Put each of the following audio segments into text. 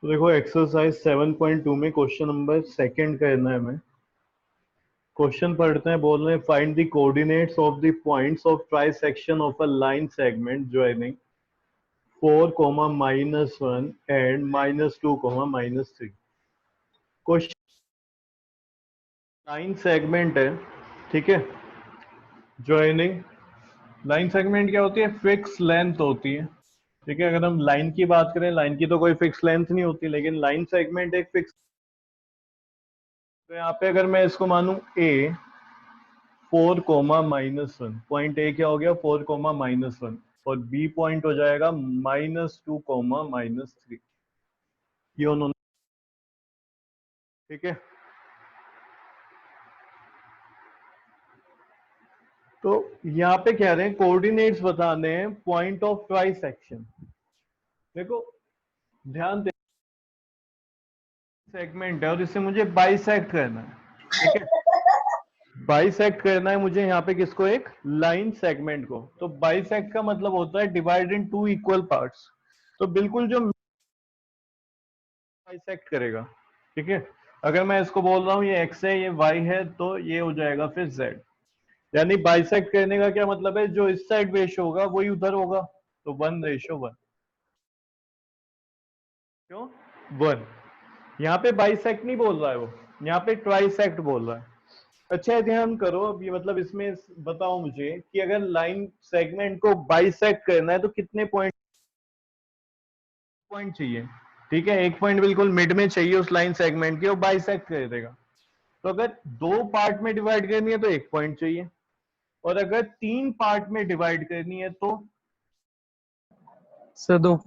तो देखो एक्सरसाइज 7.2 में क्वेश्चन नंबर सेकंड करना है हमें। क्वेश्चन पढ़ते हैं, बोल रहे हैं find the coordinates of the points of try section of a line segment joining 4, -1 and -2, -3। Question line segment है, ठीक है। ज्वाइनिंग लाइन सेगमेंट क्या होती है? फिक्स लेंथ होती है, ठीक है। अगर हम लाइन की बात करें, लाइन की तो कोई फिक्स लेंथ नहीं होती, लेकिन लाइन सेगमेंट एक फिक्स। तो यहाँ पे अगर मैं इसको मानूं ए 4, -1, पॉइंट ए क्या हो गया? 4, -1, और बी पॉइंट हो जाएगा -2, -3। ये उन्होंने, ठीक है। तो यहाँ पे कह रहे हैं कोऑर्डिनेट्स बताने हैं पॉइंट ऑफ ट्राई सेक्शन। देखो ध्यान दे, सेगमेंट है और इसे मुझे बाइसेक्ट करना है, ठीक है। बाइसेक्ट करना है मुझे यहाँ पे किसको? एक लाइन सेगमेंट को। तो बाइसेक्ट का मतलब होता है divide in two equal parts. तो बिल्कुल जो बाइसेक्ट करेगा, ठीक है। अगर मैं इसको बोल रहा हूँ ये x है, ये y है, तो ये हो जाएगा फिर z। यानी बाइसेक्ट करने का क्या मतलब है? जो इस साइड रेशो होगा वही उधर होगा, तो 1:1। क्यों 1? यहाँ पे बाइसेक्ट नहीं बोल रहा है वो, यहाँ पे ट्राइसेक्ट बोल रहा है। अच्छा ध्यान करो, अब ये मतलब इसमें बताओ मुझे कि अगर लाइन सेगमेंट को बाइसेक्ट करना है तो कितने पॉइंट चाहिए? ठीक है, एक पॉइंट बिल्कुल मिड में चाहिए उस लाइन सेगमेंट के, वो बाइसेक्ट कर देगा। तो अगर 2 पार्ट में डिवाइड करनी है तो 1 पॉइंट चाहिए, और अगर 3 पार्ट में डिवाइड करनी है तो सर 2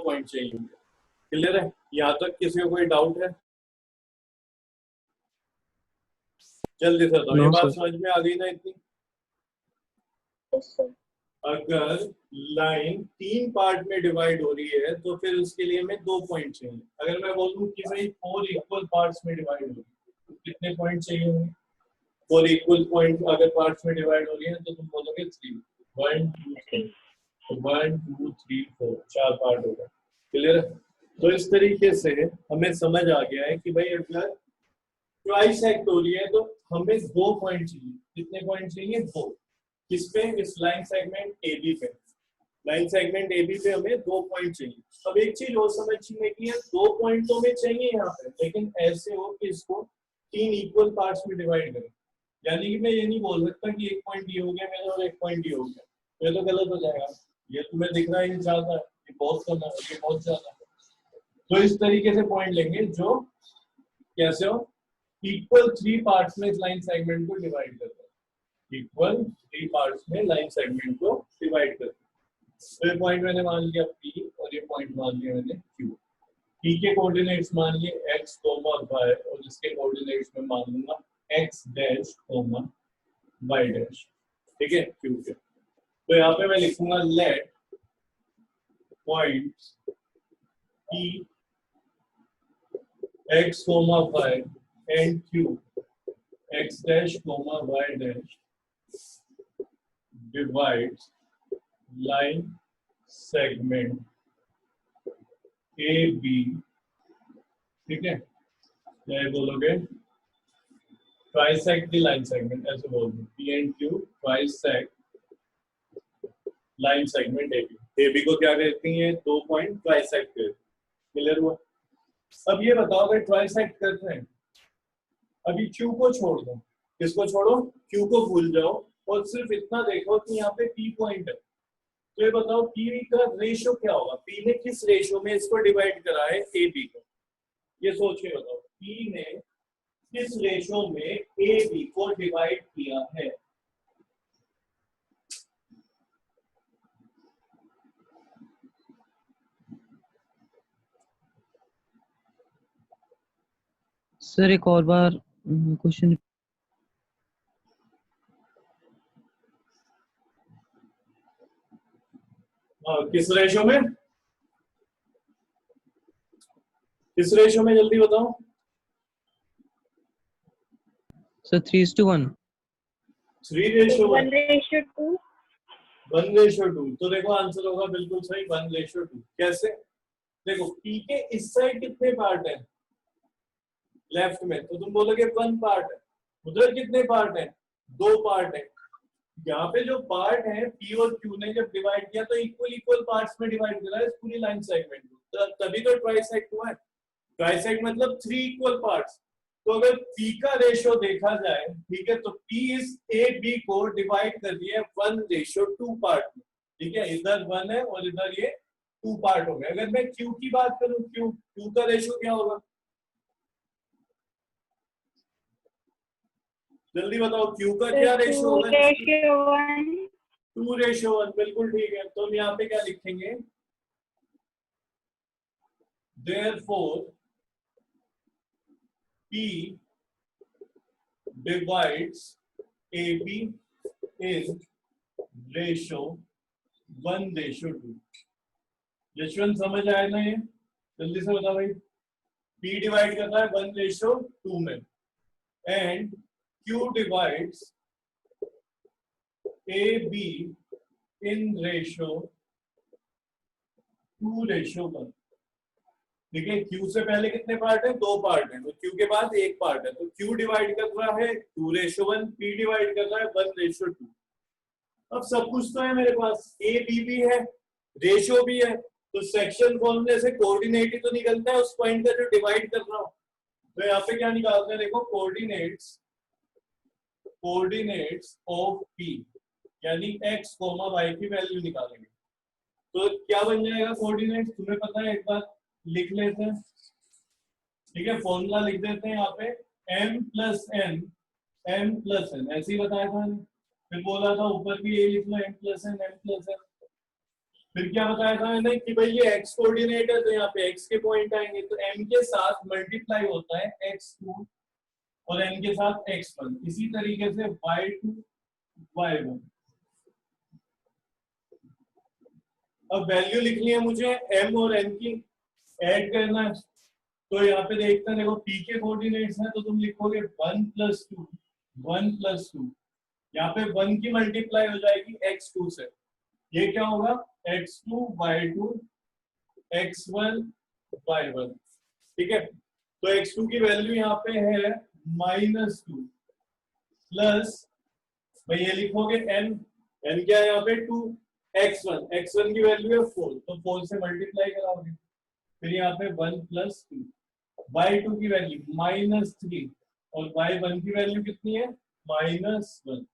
पॉइंट चाहिए। क्लियर है? यहाँ तक किसी को कोई डाउट है? जल्दी से बताओ, ये बात समझ में आ गई ना इतनी? अगर लाइन 3 पार्ट में डिवाइड हो रही है तो फिर उसके लिए हमें 2 पॉइंट चाहिए। अगर मैं बोलूं कि भाई 4 इक्वल पार्ट्स में डिवाइड हो रही है तो कितने पॉइंट चाहिए होंगे? 4 इक्वल पॉइंट अगर पार्ट्स में डिवाइड हो रही है तो तुम बोलोगे 3, 1 2 3, 1 2 3 4, 4 पार्ट होगा। क्लियर है? तो इस तरीके से हमें समझ आ गया है कि भाई अगर ट्राइसेक्ट हो रही है तो हमें 2 पॉइंट चाहिए। कितने पॉइंट चाहिए? 2। किस पे? इस लाइन सेगमेंट AB पे। लाइन सेगमेंट AB पे हमें 2 पॉइंट चाहिए। अब एक चीज और समझने की है, 2 पॉइंट तो हमें चाहिए यहाँ पे, लेकिन ऐसे हो कि इसको 3 इक्वल पार्ट्स में डिवाइड करें। यानी कि मैं ये नहीं बोल सकता कि 1 पॉइंट ये हो गया मेरा और 1 पॉइंट ये हो गया, ये तो गलत हो जाएगा। ये तुम्हें दिख रहा है ये ज्यादा है, ये बहुत कम है, ये बहुत ज्यादा है। तो इस तरीके से पॉइंट लेंगे जो कैसे हो, इक्वल 3 पार्ट्स में इस लाइन सेगमेंट को डिवाइड करते हैं। इक्वल 3 पार्ट्स में लाइन सेगमेंट को डिवाइड करते हैं। तो ये पॉइंट मैंने मान लिया P और ये पॉइंट मान लिया मैंने Q। P के कोऑर्डिनेट्स मान लिए x, y और इसके कोऑर्डिनेट्स में मान लूंगा x डैश, y डैश। ठीक है, Q के। तो यहाँ पे मैं लिखूंगा let points P x, y and Q x dash, y dash divides line segment AB। ठीक है, क्या बोलोगे? ट्राइसेक्ट द लाइन सेगमेंट, ऐसे बोल दो P and Q trisect line segment AB। AB को क्या कहती हैं? 2 पॉइंट ट्राइसेक्ट करते हैं। क्लियर हुआ? अब ये बताओ अगर ट्राइसेक्ट करते हैं, अभी Q को छोड़ दो। किसको छोड़ो? Q को भूल जाओ और सिर्फ इतना देखो कि यहाँ पे P पॉइंट है। तो ये बताओ P का रेशियो क्या होगा? P ने किस रेशियो में इसको डिवाइड करा है AB को? ये सोच के बताओ, P ने किस रेशियो में AB को डिवाइड किया है? सर एक और बार क्वेश्चन। किस रेशियो में? किस रेशियो में? जल्दी बताओ सर 3:1। 3:1:2। 1:2। तो देखो आंसर होगा बिल्कुल सही, 1:2। कैसे? देखो पी के इस साइड कितने पार्ट है लेफ्ट में, तो तुम बोलोगे 1 पार्ट है। उधर कितने पार्ट है, 2 पार्ट है। यहाँ पे जो पार्ट है पी और क्यू ने जब डिवाइड किया तो इक्वल इक्वल पार्ट्स में डिवाइड करा है इस पूरी लाइन सेगमेंट को, तभी तो ट्राइसेक्ट हुआ है। ट्राइसेक्ट मतलब 3 इक्वल पार्ट्स। तो अगर पी का रेशो देखा जाए, ठीक है, तो पी इस ए बी को डिवाइड कर दिया 1:2 पार्ट में, ठीक है, इधर 1 है और इधर ये 2 पार्ट हो गए। अगर मैं क्यू की बात करूं, क्यू का रेशो क्या होगा, जल्दी बताओ, क्यू का क्या रेशो होगा? 2:1। बिल्कुल ठीक है। तो हम यहाँ पे क्या लिखेंगे, therefore P divides AB in ratio 1:2। Yashwant समझ आया ना ये? जल्दी से बताओ भाई। P डिवाइड करता है 1:2 में, and Q divides AB in ratio 2:1। ठीक है, Q से पहले कितने पार्ट है, 2 पार्ट है, तो Q के बाद 1 पार्ट है, तो Q डिवाइड कर रहा है 2:1, P डिवाइड कर रहा है 1:2। अब सब कुछ तो है मेरे पास, A B भी है, रेशो भी है, तो सेक्शन फॉर्मूले से कोऑर्डिनेट ही तो निकलता है उस पॉइंट का जो डिवाइड कर रहा हूं। तो यहाँ पे क्या निकालते हैं, देखो कोऑर्डिनेट्स ऑफ P, यानी x, y की वैल्यू निकालेंगे। तो क्या बन जाएगा कोऑर्डिनेट्स, तुम्हें पता है, एक बार लिख लेते हैं। ठीक है, फॉर्मूला लिख देते हैं यहाँ पे, m + n, ऐसे ही बताया था। फिर बोला था ऊपर भी ये लिख लो, m + n। फिर क्या बताया था मैंने कि भाई ये x कोऑर्डिनेट है, तो यहाँ पे x के पॉइंट आएंगे, तो m के साथ मल्टीप्लाई होता है x2 और n के साथ x1। इसी तरीके से y2 y1। अब वैल्यू लिखनी है मुझे m और n की, ऐड करना है। तो यहाँ पे देखते हैं, देखो p के कोऑर्डिनेट्स हैं, तो तुम लिखोगे 1 + 2, 1 + 2। यहाँ पे 1 की मल्टीप्लाई हो जाएगी x2 से, ये क्या होगा, x2 y2 x1 y1। ठीक है, तो x2 की वैल्यू यहाँ पे है -2 प्लस, भाई ये लिखोगे n क्या है यहाँ पे 2, x1 की वैल्यू है 4, तो 4 से मल्टीप्लाई कराओगे। फिर यहाँ पे 1 + 2, y2 की वैल्यू -3 और y1 की वैल्यू कितनी है, -1।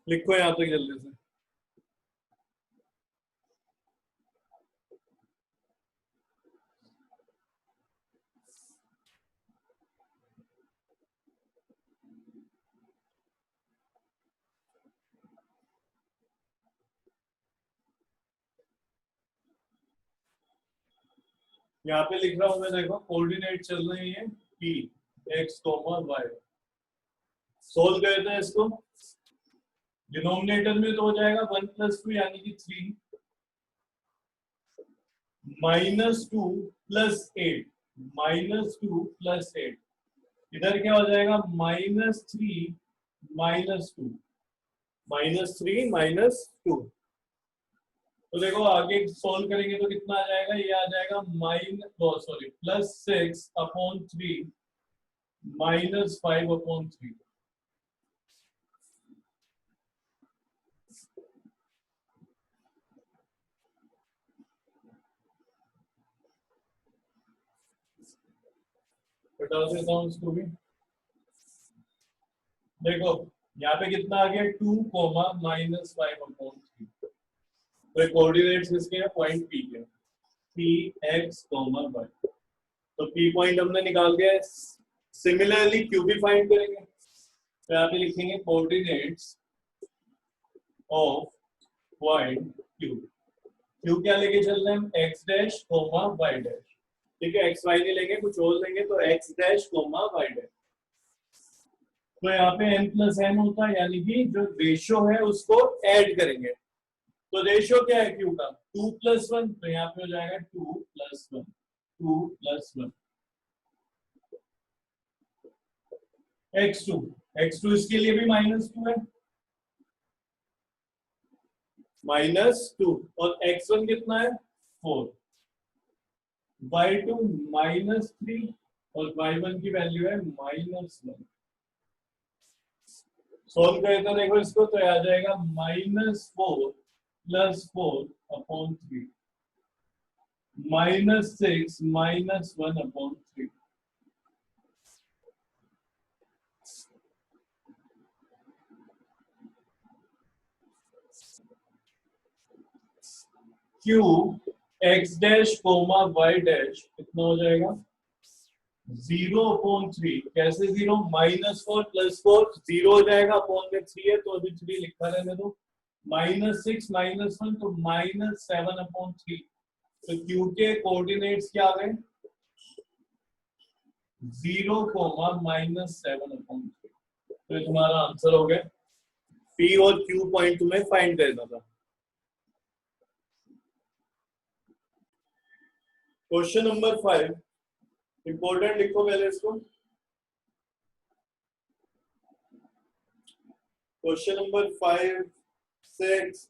लिखो यहाँ पे जल्दी से। यहाँ पे लिख रहा हूं मैं, देखो कोऑर्डिनेट चल रहे हैं p x, y। सोल्व करते हैं इसको। डिनोमिनेटर में तो हो जाएगा 1 + 2 यानी कि 3, -2 + 8, -2 + 8। इधर क्या हो जाएगा, -3 -2, -3 -2। तो देखो आगे सोल्व करेंगे तो कितना आ जाएगा, ये आ जाएगा +6/3 -5/3। बता देता हूँ इसको भी। देखो यहाँ पे कितना आ गया, 2, -5/3। तो कोऑर्डिनेट्स किसके हैं, पॉइंट P के, P x, y। तो P पॉइंट हमने निकाल दिया है। सिमिलरली Q भी फाइंड करेंगे, तो यहाँ पे लिखेंगे coordinates of point Q। Q क्या लेके चल रहे हैं हम, x', y'। ठीक है, x y नहीं लेंगे, कुछ और लेंगे, तो x', y'। तो यहाँ पे n + n होता है, यानी कि जो रेशियो है उसको ऐड करेंगे। तो रेशियो क्या है Q का, 2 + 1, तो यहाँ पे हो जाएगा 2 + 1, 2 + 1। x2 x2 इसके लिए भी -2 है, -2, और x1 कितना है 4, y2 -3 और y1 की वैल्यू है -1। सोल्व करें तो देखो इसको, तो आ जाएगा -4 + 4/3 -6 -1/3। Q x dash comma y dash कितना हो जाएगा 0/3। कैसे 0? -4 + 4 0 हो जाएगा, अपॉन में 3 है तो अभी 3 लिखा रहने दो, -6 -1 तो -7/3। तो Q के कोऑर्डिनेट्स क्या आ गए 0, -7/3। तो ये तुम्हारा आंसर हो गया। P और Q पॉइंट तुम्हें फाइंड करना था। क्वेश्चन नंबर 5 इंपॉर्टेंट लिखो पहले इसको। क्वेश्चन नंबर 5 6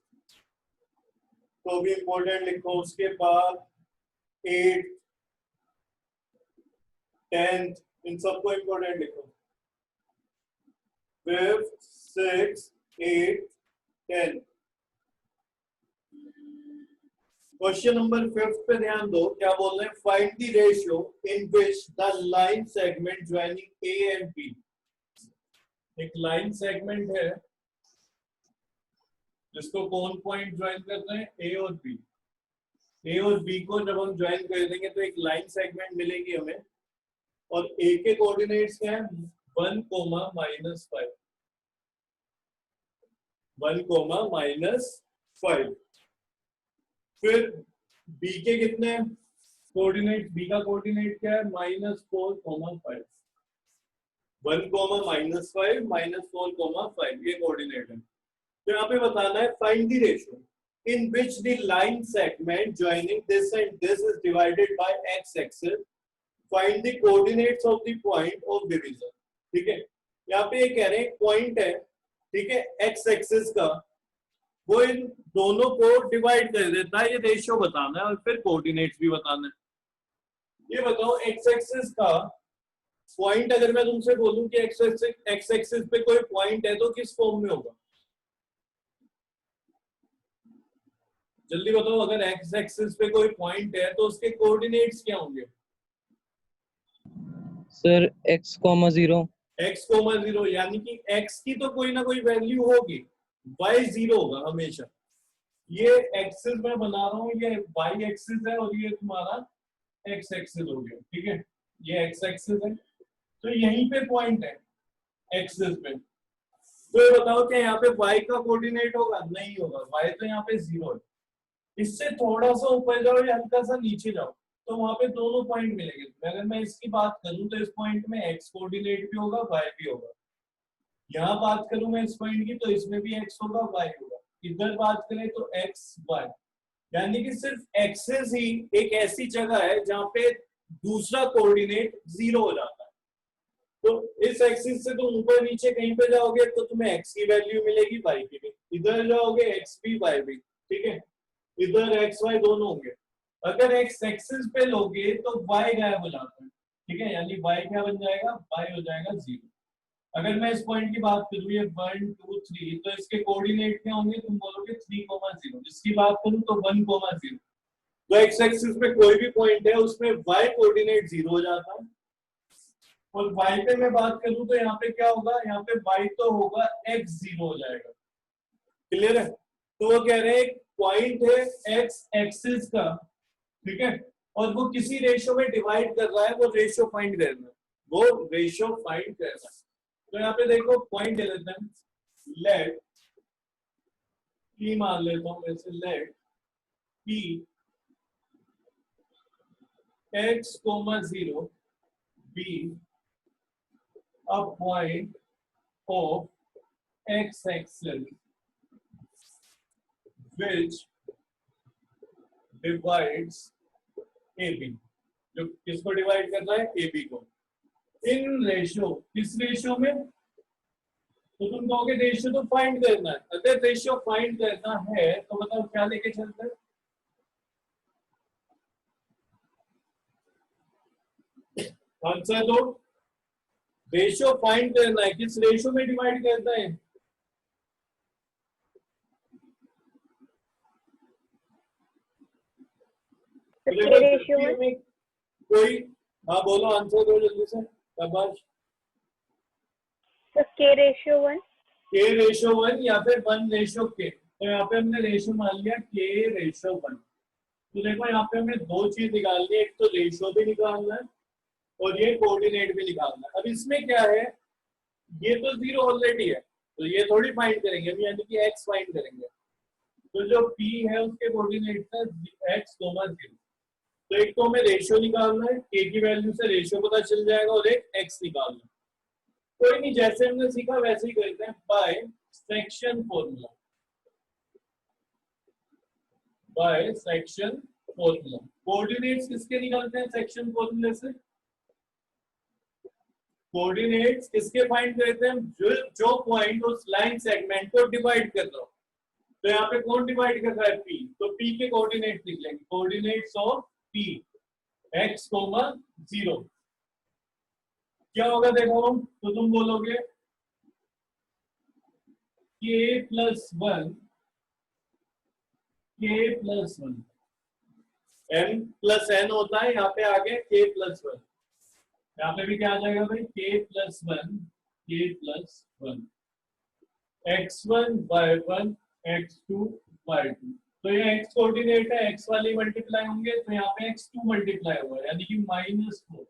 तो भी इंपॉर्टेंट लिखो, उसके बाद 8 10 इन सबको इंपॉर्टेंट लिखो। 5 6 8 10। क्वेश्चन नंबर 5 पे ध्यान दो, क्या बोल रहे हैं, find the ratio in which the line segment joining A and B. एक लाइन सेगमेंट है जिसको कौन पॉइंट ज्वाइन कर रहे हैं ए और बी। ए और बी को जब हम ज्वाइन कर देंगे तो एक लाइन सेगमेंट मिलेगी हमें, और ए के कोऑर्डिनेट्स क्या है 1, -5 1, -5। फिर बी के कितने कोऑर्डिनेट, बी का कोऑर्डिनेट क्या है -4, 5 1, -5 -4, 5 ये कोऑर्डिनेट है। तो यहाँ पे बताना है find the ratio in which the line segment joining this and this is divided by x axis, find the coordinates of the point of division. ठीक है, यहाँ पे ये कह रहे हैं पॉइंट है, ठीक है, एक्स एक्सिस का, वो इन दोनों को डिवाइड कर देता है, ये रेशियो बताना है और फिर कोऑर्डिनेट्स भी बताना है। ये बताओ एक्स एक्सिस का पॉइंट, अगर मैं तुमसे बोलूं कि एक्स एक्सिस पे कोई पॉइंट है तो किस फॉर्म में होगा, जल्दी बताओ। अगर एक्स एक्सिस पे कोई पॉइंट है तो उसके कोऑर्डिनेट्स क्या होंगे सर x, 0। x, 0, यानी कि x की तो कोई ना कोई वैल्यू होगी, y 0 होगा हमेशा। ये एक्सिस मैं बना रहा हूँ, ये y एक्सिस है और ये तुम्हारा x एक्सिस हो गया, ठीक है, ये x एक्सिस है, तो यहीं पे पॉइंट है एक्सिस पे। तो ये बताओ क्या यहाँ पे y का कोऑर्डिनेट होगा? नहीं होगा, y तो यहाँ पे 0 है। इससे थोड़ा सा ऊपर जाओ या हल्का सा नीचे जाओ तो वहां पे दोनों पॉइंट मिलेंगे। अगर मैं इसकी बात करूं तो इस पॉइंट में x कोऑर्डिनेट भी होगा, y भी होगा। यहाँ बात करूं मैं इस पॉइंट की तो इसमें भी x होगा, y होगा। इधर बात करें तो x y, यानी कि सिर्फ एक्सिस ही एक ऐसी जगह है जहां पे दूसरा कोऑर्डिनेट 0 हो जाता है। तो इस एक्सिस से तुम ऊपर नीचे कहीं पे जाओगे तो तुम्हें x की वैल्यू मिलेगी, y की भी। इधर जाओगे x भी y भी, ठीक है, इधर एक्स वाई दोनों होंगे। अगर एक्स एक्सिस पे लोगे तो y गायब हो जाता है, ठीक है, यानी y क्या बन जाएगा, y हो जाएगा 0। अगर मैं इस पॉइंट की बात करूं ये 1 2 3, तो इसके कोऑर्डिनेट क्या होंगे, तुम बोलोगे 3, 0। इसकी बात करूं तो 1, 0। तो एक्स एक्सिस पे कोई भी पॉइंट है उसमें y कोऑर्डिनेट 0 हो जाता है, और y पे मैं बात करूं तो यहाँ पे क्या होगा, यहाँ पे y तो होगा x 0 हो जाएगा। क्लियर है? तो वो कह रहे हैं पॉइंट है एक्स एक्सिस का, ठीक है, और वो किसी रेशियो में डिवाइड कर रहा है, वो रेशियो फाइंड करना है, वो रेशियो फाइंड करना है। तो यहाँ पे देखो पॉइंट ले लेते हैं, लेट p मान लेता हूं वैसे, late p x, 0 be a point of x axis which divides AB, जो किसको डिवाइड कर रहा है, AB को। इन रेशियो, किस रेशियो में, तो तुम कहोगे रेशियो तो फाइंड करना है। अगर रेशियो फाइंड करना है तो बताओ क्या लेके चलते हैं? आंसर दो। रेशियो फाइंड करना है, किस रेशियो में डिवाइड करना है? तो तो K रेशियो देखो 1, में कोई, हाँ बोलो आंसर दो जल्दी से शाबाश। तो K रेशियो 1, के रेशियो 1 या फिर 1 रेशियो के। तो यहाँ पे हमने रेशियो मान लिया के रेशियो 1। तो देखो यहाँ पे हमें दो चीज निकालनी है, एक तो रेशियो भी निकालना है और ये कोऑर्डिनेट भी निकालना है। अब इसमें क्या है, ये तो जीरो ऑलरेडी है तो ये थोड़ी फाइंड करेंगे हम, यानी कि एक्स फाइंड करेंगे। तो जो p है उसके कोऑर्डिनेट है x, 0। तो एक तो हमें रेशियो निकालना है, k की वैल्यू से रेशियो पता चल जाएगा, और एक x निकालना है। कोई नहीं, जैसे हमने सीखा वैसे ही करते हैं, by section formula. By section formula coordinates किसके निकलते हैं सेक्शन फॉर्मूले से? कोऑर्डिनेट्स किसके फाइंड करते हैं? जो पॉइंट उस लाइन सेगमेंट को डिवाइड कर रहा हो। तो यहाँ पे कौन डिवाइड कर रहा है? P। तो P के कोऑर्डिनेट निकलेंगे, कोऑर्डिनेट्स ऑफ P x, 0। क्या होगा देखो, तो तुम बोलोगे k plus 1, k plus 1, m plus n होता है, यहाँ पे आगे k प्लस 1। यहाँ पे भी क्या आ जाएगा भाई? k plus 1, k plus 1, x1 y1 x2 y2। तो ये x कोऑर्डिनेट है, x वाले मल्टीप्लाई होंगे तो यहाँ पे x2 मल्टीप्लाई होगा, यानी कि -4,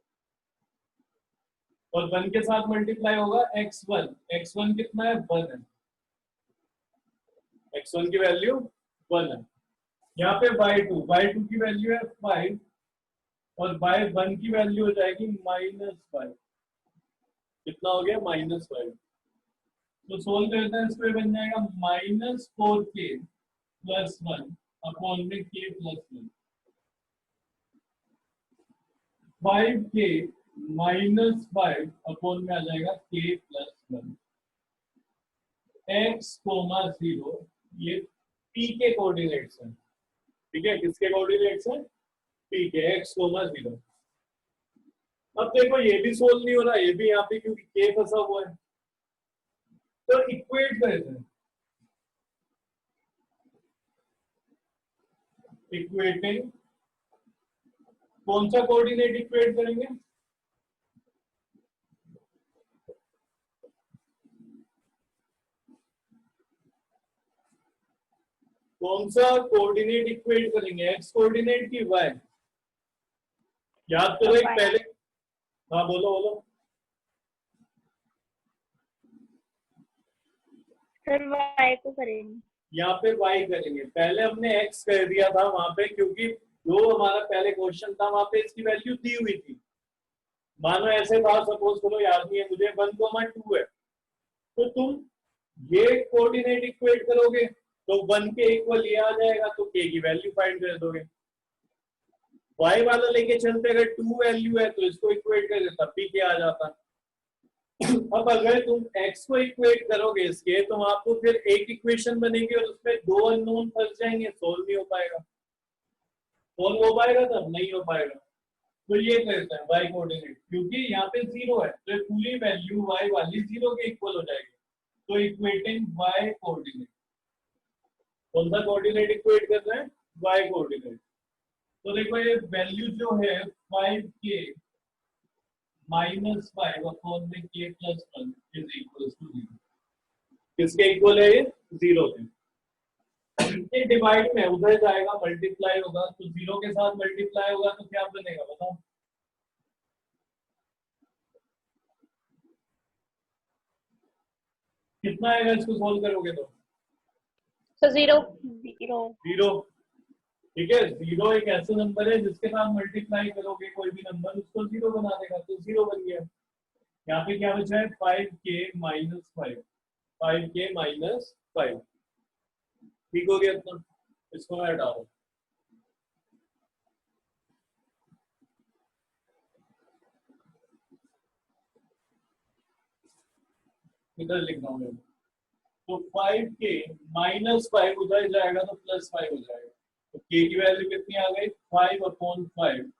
और 1 के साथ मल्टीप्लाई होगा x1। x1 कितना है? 1 है, x1 की वैल्यू 1 है। यहाँ पे y2 की वैल्यू है 5, और y1 की वैल्यू हो जाएगी -5। कितना हो गया? -5। तो सोल्व करते हैं, इसमें बन जाएगा -4k प्लस 1 अपॉन में k प्लस 1, 5k -5 अपॉन में आ जाएगा k प्लस 1, x, 0। ये p के कोऑर्डिनेट्स हैं, ठीक है? किसके कोऑर्डिनेट्स हैं? p के, x, 0। अब देखो ये भी सोल्व नहीं हो रहा, ये भी यहाँ पे क्योंकि k फंसा हुआ है। तो इक्वेट करते हैं, इक्वेटिंग कौन सा कोऑर्डिनेट इक्वेट करेंगे? कौन सा कोऑर्डिनेट इक्वेट करेंगे? एक्स कोऑर्डिनेट की वाई? याद करो एक पहले, हाँ बोलो बोलो। सर y को करेंगे। यहाँ पे y करेंगे, पहले हमने x कर दिया था वहां पे, क्योंकि जो हमारा पहले क्वेश्चन था वहां पे इसकी वैल्यू दी हुई थी। मानो ऐसे था, सपोज करो, याद नहीं है मुझे, 1,2 है, तो तुम ये कोऑर्डिनेट इक्वेट करोगे तो 1 के इक्वल ये आ जाएगा, तो k की वैल्यू फाइंड कर दोगे। y वाला लेके चलते, अगर 2 वैल्यू है तो इसको इक्वेट कर देता, p के आ जाता। अब अगर तुम x को इक्वेट करोगे इसके, तो आपको फिर एक इक्वेशन बनेगी और उसमें दो अननोन फंस जाएंगे, सोल्व नहीं हो पाएगा। सोल्व हो पाएगा? तब नहीं हो पाएगा। तो ये करता है y कोऑर्डिनेट, क्योंकि यहाँ पे 0 है तो पूरी वैल्यू y वाली 0 के इक्वल हो जाएगी। तो इक्वेटिंग y कोऑर्डिनेट, कौन सा कोऑर्डिनेट इक्वेट कर रहे हैं? y coordinate. तो देखो ये वैल्यू जो है 5k -5 अपॉन में k plus 1 is equal to 0। किसके इक्वल है ये? 0 के। ये डिवाइड में उधर जाएगा, मल्टीप्लाई होगा, तो 0 के साथ मल्टीप्लाई होगा तो क्या बनेगा बताओ? कितना आएगा इसको सोल्व करोगे तो? तो 0 0। ठीक है, 0 एक ऐसा नंबर है जिसके साथ मल्टीप्लाई करोगे कोई भी नंबर उसको 0 बना देगा, तो 0 बन गया। यहाँ पे क्या बचा है? 5k -5, 5k -5। ठीक हो गया इतना, इसको मैं हटा रहा हूँ। इधर लिख रहा हूँ मैं। तो 5k -5 उधर जाएगा तो +5 हो जाएगा। तो k की वैल्यू कितनी आ गई? 5/5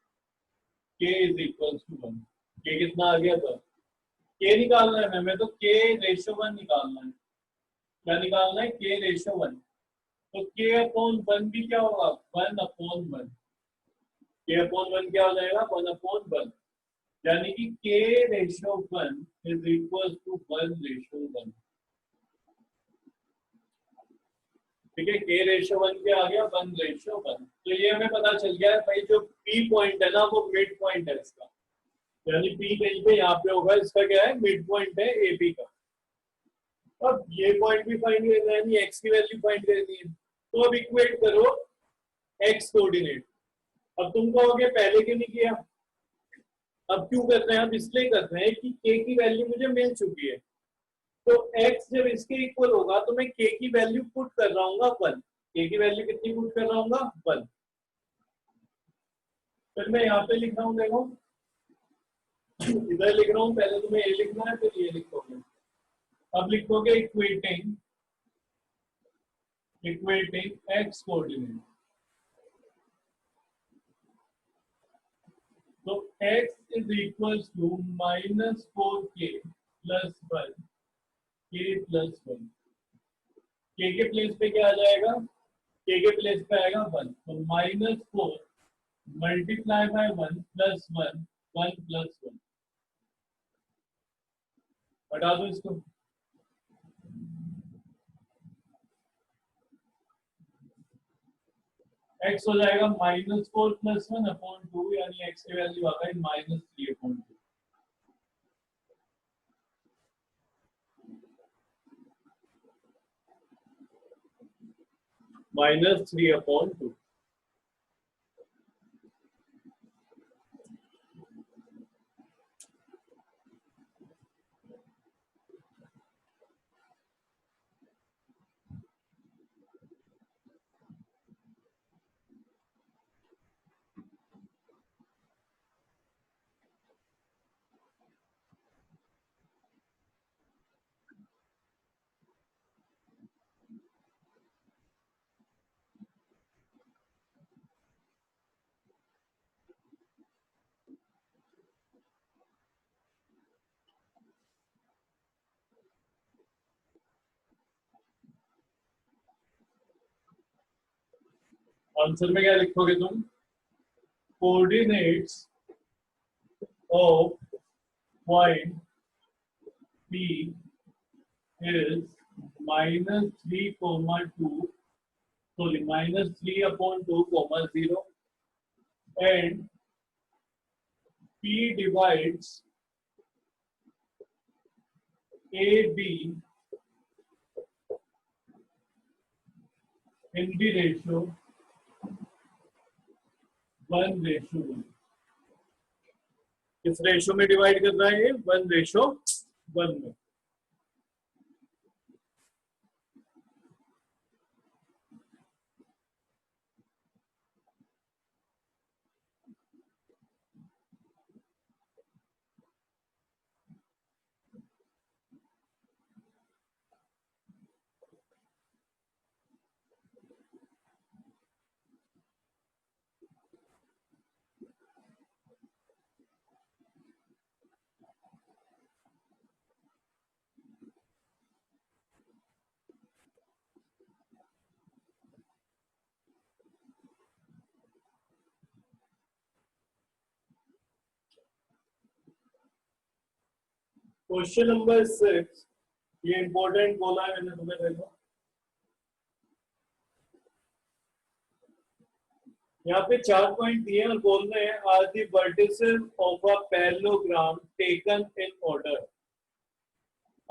k is equal to 1। k कितना आ गया था? k निकालना है हमें, तो k रेशो 1 निकालना है। क्या निकालना है? k ratio 1। तो k/1 भी क्या होगा? 1/1। k/1 क्या हो जाएगा? 1/1। यानी कि k ratio 1 is equal to 1 ratio 1। ठीक है, k रेशो 1 क्या आ गया? 1 रेशो 1। तो ये हमें पता चल गया है भाई, जो p पॉइंट है ना वो मिड पॉइंट है इसका। यानी p कहीं पे यहाँ पे होगा, इसका क्या है? मिड पॉइंट है AP का। अब ये पॉइंट भी फाइंड करना है, यानी x की वैल्यू फाइंड करनी है। तो अब इक्वेट करो x कोऑर्डिनेट। अब तुम कहोगे पहले क्यों नहीं किया? अब क्यों कर रहे हैं? अब इसलिए कर रहे हैं कि k की वैल्यू मुझे मिल चुकी है। तो x जब इसके इक्वल होगा तो मैं k की वैल्यू पुट कर रहा हूँ 1। k की वैल्यू कितनी पुट कर रहा हूँ? 1। फिर मैं यहाँ पे लिख रहा हूँ, देखो इधर लिख रहा हूँ। पहले तुम्हें ये लिखना है, फिर ये लिखोगे। अब लिखोगे इक्वेटिंग x कोऑर्डिनेट। तो x is equal to -4k + 1 k + 1। k के प्लेस पे क्या आ जाएगा? k के प्लेस पे आएगा 1। तो -4 मल्टीप्लाई बाय 1 + 1 1 + 1। हटा दो इसको। x हो जाएगा -4 + 1/2, यानी x की वैल्यू आ गई -3/2। -3/2। आंसर में क्या लिखोगे तुम? Coordinates of point P is -3,2, sorry, -3/2, 0, and P divides AB in the ratio 1:1। किस रेशो में डिवाइड कर रहा है ये? 1:1 में। क्वेश्चन नंबर 6, ये इंपॉर्टेंट बोला है मैंने तुम्हें, देखो यहाँ पे 4 पॉइंट दिए और बोल रहे हैं are the vertices of a parallelogram taken in order.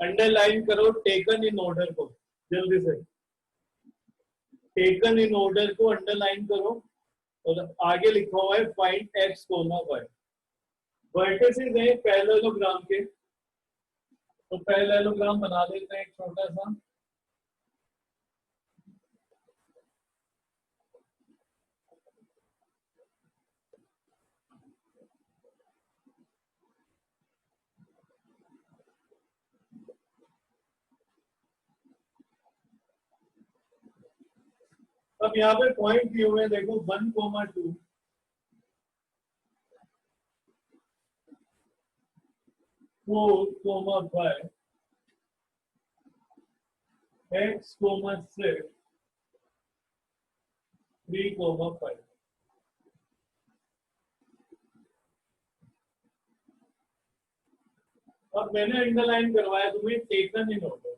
Underline करो टेकन इन ऑर्डर को, जल्दी से टेकन इन ऑर्डर को अंडरलाइन करो और आगे लिखा हुआ है find x comma y. Vertices हैं पैरेललोग्राम के, तो पैरेललोग्राम बना लेते हैं एक छोटा सा। अब यहाँ पे पॉइंट दिए हुए हैं, देखो 1,2 4,5 x, 6 3,5। अब मैंने अंडरलाइन करवाया तुम्हें टेकन इन ऑर्डर।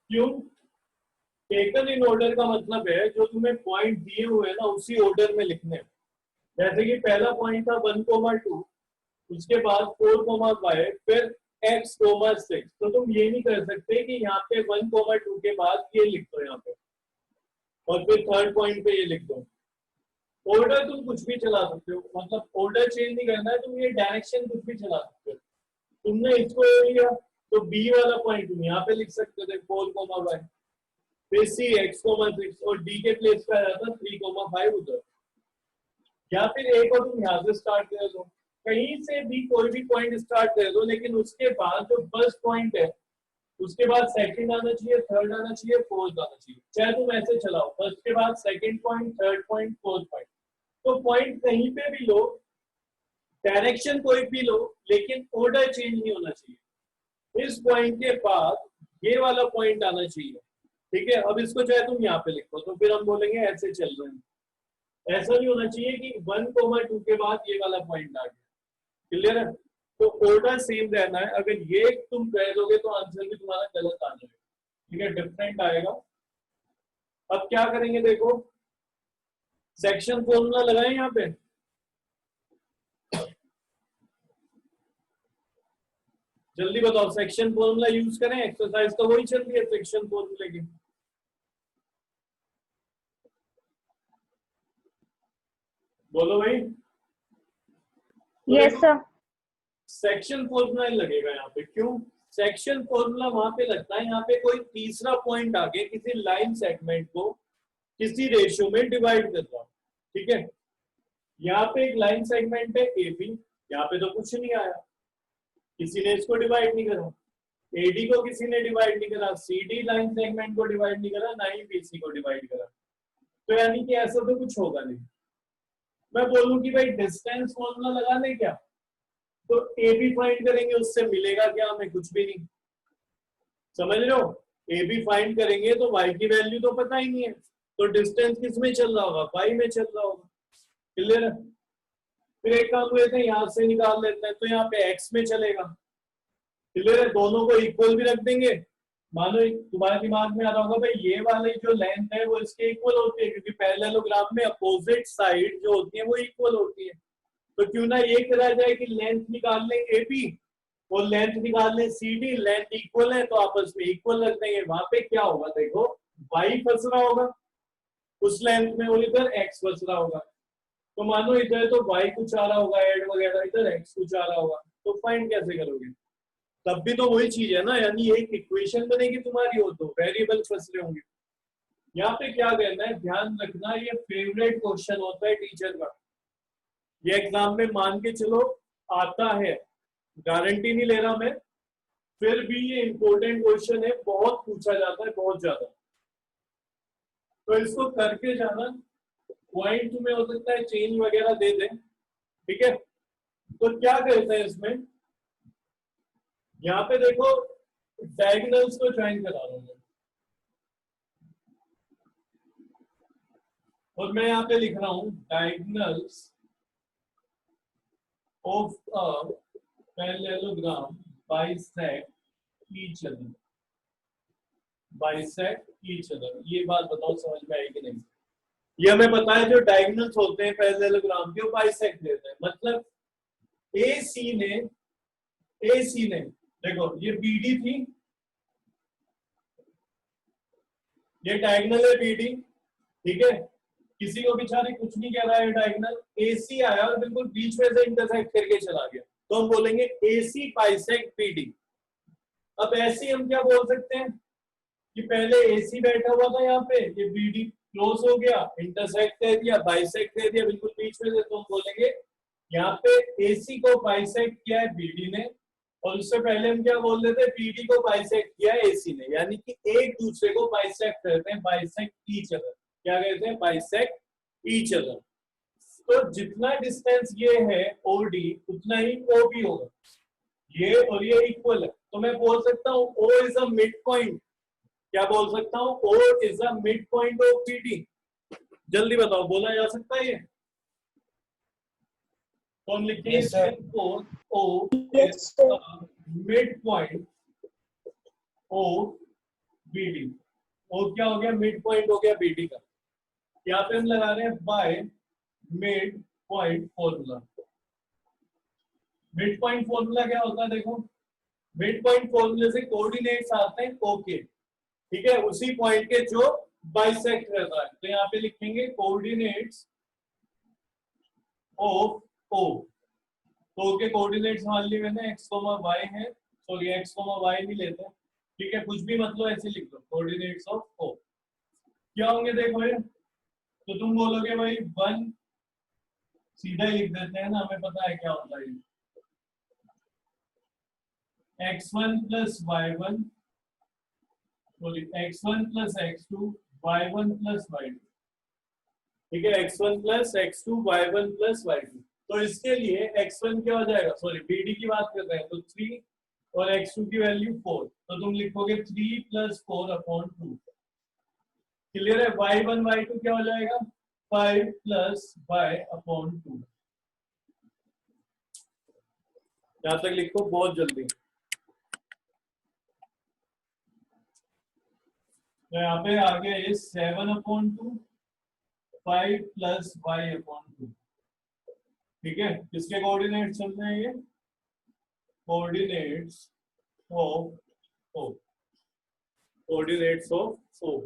क्यों? टेकन इन ऑर्डर का मतलब है जो तुम्हें पॉइंट दिए हुए हैं ना उसी ऑर्डर में लिखने हैं। जैसे कि पहला पॉइंट था 1,2, उसके बाद 4,5 फिर x, 6। तो तुम ये नहीं कर सकते कि यहाँ पे 1,2 के बाद ये लिख दो यहाँ पे और फिर थर्ड पॉइंट पे ये लिख दो। ऑर्डर तुम कुछ भी चला सकते हो, मतलब ऑर्डर चेंज नहीं करना है, तुम ये डायरेक्शन कुछ भी चला सकते हो। तुमने इसको लिया तो बी वाला पॉइंट तुम यहाँ पे लिख सकते थे 4,5 फिर सी x, 6 और डी के प्लेस पे आ जाता 3,5 उधर, या फिर एक और तुम यहाँ से स्टार्ट कर दो, कहीं से भी कोई भी पॉइंट स्टार्ट कर दो, लेकिन उसके बाद जो फर्स्ट पॉइंट है उसके बाद सेकंड आना चाहिए, थर्ड आना चाहिए, फोर्थ आना चाहिए। चाहे तुम ऐसे चलाओ, फर्स्ट के बाद second point, third point, fourth point. तो पॉइंट कहीं पे भी लो, डायरेक्शन कोई भी लो, लेकिन ऑर्डर चेंज नहीं होना चाहिए। इस पॉइंट के बाद ये वाला पॉइंट आना चाहिए, ठीक है। अब इसको चाहे तुम यहाँ पे लिखो तो फिर हम बोलेंगे ऐसे चल रहे हैं। ऐसा नहीं होना चाहिए कि 1,2 के बाद ये वाला पॉइंट आ गया। क्लियर है? तो ऑर्डर सेम रहना है। अगर ये तुम कह दोगे तो आंसर भी तुम्हारा गलत आ जाएगा, ठीक है, डिफरेंट आएगा। अब क्या करेंगे, देखो सेक्शन फॉर्मूला लगाएं यहाँ पे। जल्दी बताओ, सेक्शन फॉर्मूला यूज करें? एक्सरसाइज तो वही चल रही है सेक्शन फॉर्मूले की। बोलो भाई। Yes sir. सेक्शन फॉर्मूला लगेगा यहाँ पे। क्यों? सेक्शन फॉर्मूला वहां पे लगता है, यहाँ पे कोई तीसरा पॉइंट आके किसी लाइन सेगमेंट को किसी रेशियो में डिवाइड कर रहा हूं, ठीक है। यहाँ पे एक लाइन सेगमेंट है ए बी, यहाँ पे तो कुछ नहीं आया, किसी ने इसको डिवाइड नहीं करा, एडी को किसी ने डिवाइड नहीं करा, सीडी लाइन सेगमेंट को डिवाइड नहीं करा, ना ही बीसी को डिवाइड करा। तो यानी कि ऐसा तो कुछ होगा नहीं। मैं बोलूं कि भाई डिस्टेंस फॉर्मूला लगा ले क्या, तो ए बी फाइंड करेंगे, उससे मिलेगा क्या हमें? कुछ भी नहीं। समझ रहे हो? ए बी फाइंड करेंगे तो वाई की वैल्यू तो पता ही नहीं है, तो डिस्टेंस किस में चल रहा होगा? वाई में चल रहा होगा। क्लियर है? फिर एक काम करते हैं, यहां से निकाल लेते हैं, तो यहाँ पे एक्स में चलेगा। क्लियर है? दोनों को इक्वल भी रख देंगे। मानो तुम्हारे दिमाग में आ रहा होगा भाई ये वाली जो लेंथ है वो इसके इक्वल होती है, क्योंकि पैरेललोग्राम में अपोजिट साइड जो होती है वो इक्वल होती है। तो क्यों ना ये करा जाए कि लेंथ निकाल लें एबी और लेंथ निकाल लें सीडी, लेंथ इक्वल है तो आपस में इक्वल रख देंगे। वहां पे क्या होगा, देखो वाई फंस रहा होगा उस लेंथ में और इधर एक्स फंस रहा होगा। तो मानो इधर तो वाई कुछ आ रहा होगा ऐड वगैरह, इधर एक्स कुछ आ रहा होगा, तो फाइंड कैसे करोगे? तब भी तो वही चीज है ना, यानी एक इक्वेशन बनेगी तुम्हारी हो तो वेरिएबल फंस रहे होंगे। यहाँ पे क्या कहना है, ध्यान रखना, ये फेवरेट क्वेश्चन होता है टीचर का। ये एग्जाम में मान के चलो आता है, गारंटी नहीं ले रहा मैं, फिर भी ये इंपॉर्टेंट क्वेश्चन है, बहुत पूछा जाता है, बहुत ज्यादा। तो इसको करके जाना, पॉइंट तुम्हें हो सकता है चेंज वगैरह दे दें, ठीक है। तो क्या करते हैं इसमें, यहाँ पे देखो डायगोनल्स को ज्वाइन करा रहा हूं और मैं यहाँ पे लिख रहा हूं diagonals of a parallelogram bisect each other, bisect each other। ये बात बताओ समझ में आई कि नहीं? ये हमें पता है जो डायगोनल्स होते हैं पैरेललोग्राम के वो बाइसेक्ट देते हैं। मतलब AC ने देखो ये BD थी, ये डायगोनल है BD, ठीक है। किसी को बेचारे कुछ नहीं कह रहा है, डायगोनल AC आया और बिल्कुल बीच में से इंटरसेक्ट करके चला गया, तो हम बोलेंगे AC बाइसेक्ट BD। अब ऐसे हम क्या बोल सकते हैं कि पहले AC बैठा हुआ था यहाँ पे, ये BD क्लोज हो गया, इंटरसेक्ट दे दिया, बाइसेक्ट दे दिया बिल्कुल बीच में से, तो हम बोलेंगे यहाँ पे AC को बाइसेक्ट किया है BD ने और उससे पहले हम क्या बोल रहे थे, पीडी को बाइसेक्ट किया एसी ने, यानी कि एक दूसरे को बाइसेक्ट करते हैं, बाइसेक्ट ईच अदर। क्या कहते हैं? Bisect each other. तो जितना डिस्टेंस ये है ओडी उतना ही ओ भी होगा, ये और ये इक्वल है। तो मैं बोल सकता हूँ O is a mid point. क्या बोल सकता हूँ? O is a mid point of PD. जल्दी बताओ, बोला जा सकता है ये? तो हम लिखेंगे O Yes, sir. Mid point O BD. ओ क्या हो गया? मिड पॉइंट हो गया बीडी का। यहाँ पे हम लगा रहे हैं by mid point formula. Mid point formula क्या होता है? देखो, मिड पॉइंट फॉर्मूले से कोऑर्डिनेट्स आते हैं ओके, ठीक है, उसी पॉइंट के जो बाइसेक्ट रहता है। तो यहाँ पे लिखेंगे कोऑर्डिनेट्स ऑफ ओ। तो के कोऑर्डिनेट्स मान लिए मैंने x, y है, सॉरी x, y नहीं लेते, ठीक है, कुछ भी मतलब ऐसे लिख दो, कोऑर्डिनेट्स ऑफ ओ। क्या होंगे देखो ये, तो तुम बोलोगे भाई 1, सीधा ही लिख देते हैं ना, हमें पता है क्या होता है, x1 plus y1, sorry x1 plus x2, y1 plus y2, ठीक है, x1 plus x2, y1 plus y2। तो इसके लिए x1 क्या हो जाएगा, सॉरी बीडी की बात कर रहे हैं, तो 3 और x2 की वैल्यू 4, तो तुम लिखोगे 3 प्लस 4/2। क्लियर है? y1 y2 क्या हो जाएगा? 5 प्लस y/2। यहां तक लिखो बहुत जल्दी। तो यहाँ पे आ गया 7/2, 5 प्लस y/2। ठीक है, किसके कोऑर्डिनेट्स चल रहे हैं ये? Coordinates of O, coordinates of O.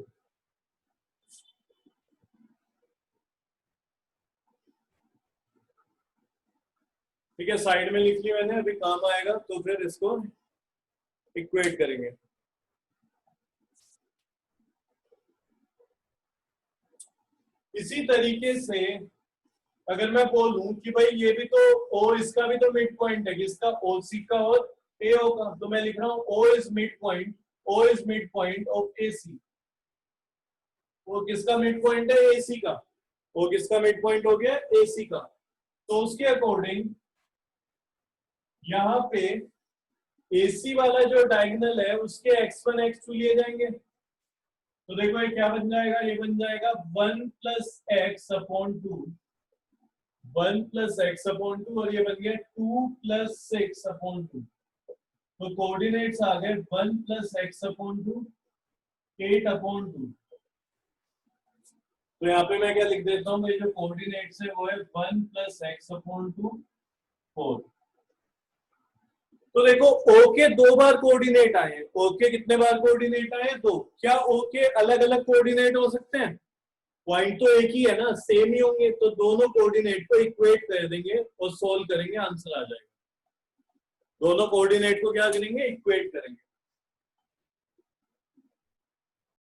ठीक है, साइड में लिख लिया मैंने, अभी काम आएगा तो फिर इसको इक्वेट करेंगे। इसी तरीके से अगर मैं बोलूं कि भाई ये भी तो ओ, इसका भी तो मिड पॉइंट है, किसका? ओसी का और एओ का, तो मैं लिख रहा हूं O is mid point, O is mid point of AC. वो किसका मिड पॉइंट है? एसी का। वो किसका मिड पॉइंट हो गया? एसी का। तो उसके अकॉर्डिंग यहाँ पे एसी वाला जो डायगोनल है उसके x1 x2 लिए जाएंगे। तो देखो ये क्या बन जाएगा? ये बन जाएगा 1 प्लस x/2, 1 प्लस x/2, और ये बन गया 2 प्लस 6/2। तो कोऑर्डिनेट्स आ गए 1 प्लस x/2, 8/2। तो यहाँ पे मैं क्या लिख देता हूँ, ये जो कोऑर्डिनेट्स है वो है 1 प्लस x/2, 4। तो देखो ओ के 2 बार कोऑर्डिनेट आए, ओ के कितने बार कोऑर्डिनेट आए? 2। क्या ओ के अलग अलग कोऑर्डिनेट हो सकते हैं? पॉइंट तो एक ही है ना, सेम ही होंगे, तो दोनों कोऑर्डिनेट को इक्वेट कर देंगे और सोल्व करेंगे, आंसर आ जाएगा। दोनों कोऑर्डिनेट को क्या करेंगे? इक्वेट करेंगे।